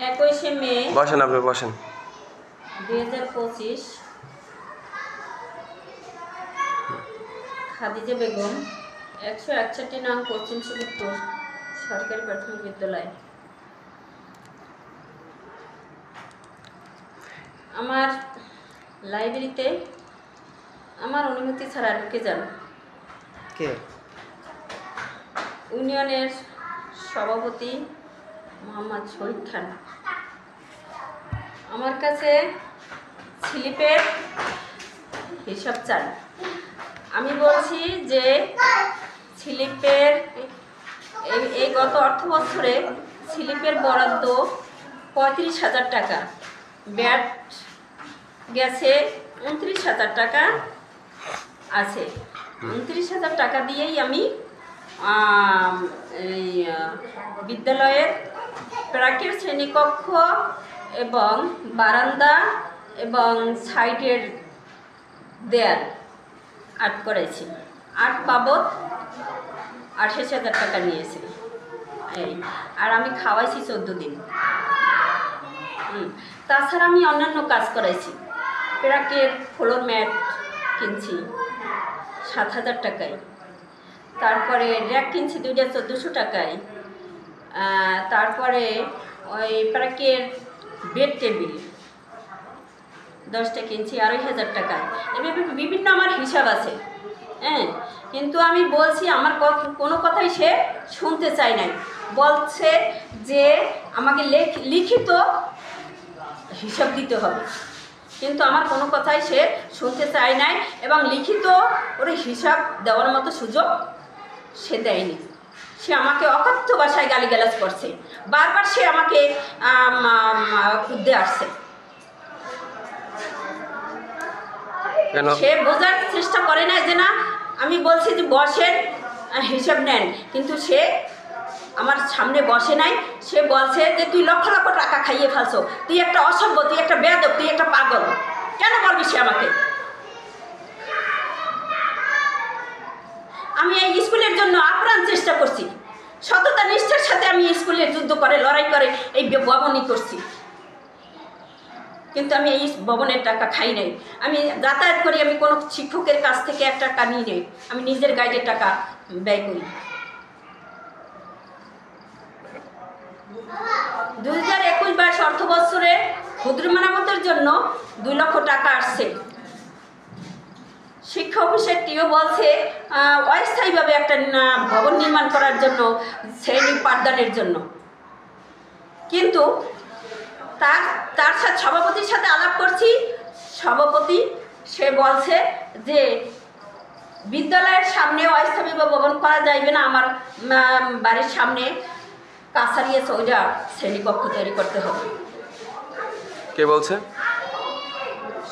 21 মে বসেন, আপনি বসেন। 2025 খাদিজা বেগম 161 নং পশ্চিম সুবিদপুর সরকারি প্রাথমিক বিদ্যালয়। আমার লাইব্রেরিতে আমার অনুমতি ছাড়া ঢুকে যান কে? ইউনিয়নের সভাপতি মোহাম্মদ শহীদ খান। আমার কাছে স্লিপের হিসাব চান। আমি বলছি যে স্লিপের এই গত অর্থ বছরে স্লিপের বরাদ্দ 35,000 টাকা, ব্যাট গেছে 29,000 টাকা আছে। 29,000 টাকা দিয়েই আমি এই বিদ্যালয়ের প্রাকের শ্রেণীকক্ষ এবং বারান্দা এবং সাইডের দেয়াল আর্ট করেছি। আর্ট বাবদ 28,000 টাকা নিয়েছে এই, আর আমি খাওয়াইছি 14 দিন। তাছাড়া আমি অন্যান্য কাজ করাইছি। প্রাকের ফ্লোর ম্যাট কিনছি 7,000 টাকায়, তারপরে র্যাক কিনছি 2টা 1400 টাকায়, তারপরে ওই প্রাকের বেড টেবিল 10টা কিনছি 2,500 টাকায়। এভাবে বিভিন্ন আমার হিসাব আছে। হ্যাঁ, কিন্তু আমি বলছি আমার কোনো কথাই সে শুনতে চায় নাই। বলছে যে আমাকে লিখিত হিসাব দিতে হবে, কিন্তু আমার কোনো কথাই সে শুনতে চায় নাই এবং লিখিত ওরে হিসাব দেওয়ার মতো সুযোগ সে দেয়নি। সে আমাকে অকথ্য ভাষায় গালিগালাজ করছে, বারবার সে আমাকে খুঁজতে আসছে। সে বোঝার চেষ্টা করে না যে না, আমি বলছি যে বসেন হিসাব নেন, কিন্তু সে আমার সামনে বসে নাই। সে বলছে যে তুই লক্ষ লক্ষ টাকা খাইয়ে ফেলছো, তুই একটা অসভ্য, তুই একটা বেয়াদব, তুই একটা পাগল। কেন বলবি সে আমাকে? আমি এই স্কুলের জন্য আপ্রাণ চেষ্টা করছি, সততা নিষ্ঠার সাথে আমি স্কুলের যুদ্ধ করে লড়াই করে এই ভবনই করছি, কিন্তু আমি এই ভবনের টাকা খাই নাই। আমি যাতায়াত করি, আমি কোনো শিক্ষকের কাছ থেকে 1 টাকা নিই নেই, আমি নিজের গাইডের টাকা ব্যয় করি। 2021-22 অর্থ বছরে ক্ষুদ্র মেরামতের জন্য 2 লক্ষ টাকা আসছে। শিক্ষা অফিসের টিও বলছে অস্থায়ীভাবে একটা ভবন নির্মাণ করার জন্য, শ্রেণী পাঠদানের জন্য, কিন্তু তার সাথে সভাপতির সাথে আলাপ করছি। সভাপতি সে বলছে যে বিদ্যালয়ের সামনে অস্থায়ী ভবন করা যাইবে না, আমার বাড়ির সামনে কাছারি আছে, ওইটা শ্রেণীকক্ষ তৈরি করতে হবে। কে বলছে?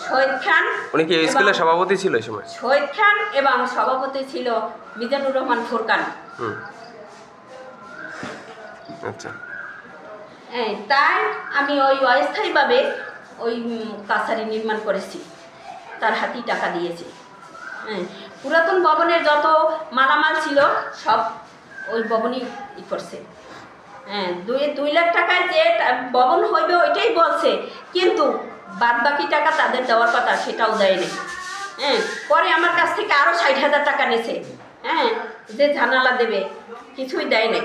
শহীদ খান। উনি কি এই স্কুলের সভাপতি ছিল এই সময়? শহীদ খান এবং সভাপতি ছিল মিজানুর রহমান ফুরকান। আচ্ছা, তাই আমি ওই অস্থায়ীভাবে ওই কাছারি নির্মাণ করেছি, তার হাতেই টাকা দিয়েছি। পুরাতন ভবনের যত মালামাল ছিল সব ওই ভবনই করছে। 2 লাখ টাকায় যে ভবন হইবে ওইটাই বলছে, কিন্তু বাদ বাকি টাকা তাদের দেওয়ার কথা সেটাও দেয়নি। পরে আমার কাছ থেকে আরও 60,000 টাকা নিয়েছে, যে জানালা দেবে, কিছুই দেয় নাই।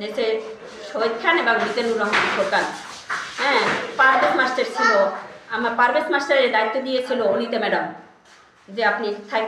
নেছে শহীদ খান এবং মিজানুর রহমান ফুরকান। পারভেজ মাস্টার ছিল, আমার পারভেজ মাস্টারের দায়িত্ব দিয়েছিল অনিতা ম্যাডাম, যে আপনি থাকি